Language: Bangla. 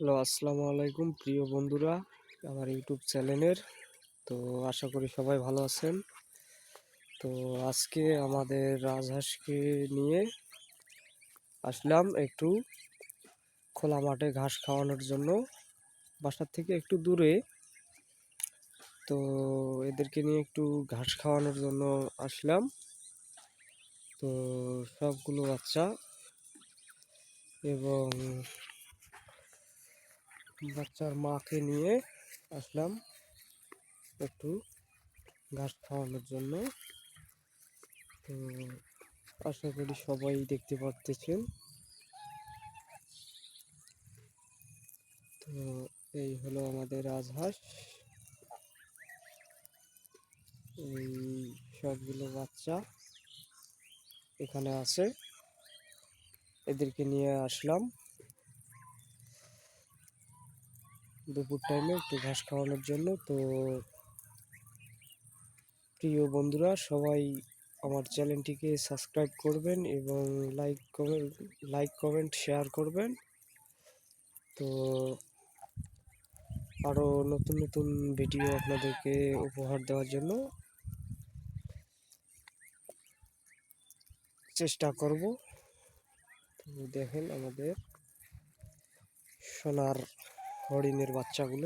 হ্যালো, আসসালামু আলাইকুম প্রিয় বন্ধুরা আমার ইউটিউব চ্যানেলের। তো আশা করি সবাই ভালো আছেন। তো আজকে আমাদের রাজহাঁসকে নিয়ে আসলাম একটু খোলা মাঠে ঘাস খাওয়ানোর জন্য, বাসার থেকে একটু দূরে। তো এদেরকে নিয়ে একটু ঘাস খাওয়ানোর জন্য আসলাম। তো সবগুলো বাচ্চা এবং বাচ্চার মাকে নিয়ে আসলাম একটু ঘাস খাওয়ানোর জন্য। তো আশা করি সবাই দেখতে পারতেছেন। তো এই হলো আমাদের রাজহাঁস। এই সবগুলো বাচ্চা এখানে আছে, এদেরকে নিয়ে আসলাম দুপুর টাইমে একটু ঘাস খাওয়ানোর জন্য। তো প্রিয় বন্ধুরা সবাই আমার চ্যানেলটিকে সাবস্ক্রাইব করবেন এবং লাইক কমেন্ট শেয়ার করবেন। তো আরও নতুন নতুন ভিডিও আপনাদেরকে উপহার দেওয়ার জন্য চেষ্টা করব। তো দেখেন আমাদের সোনার হরিণের বাচ্চাগুলো।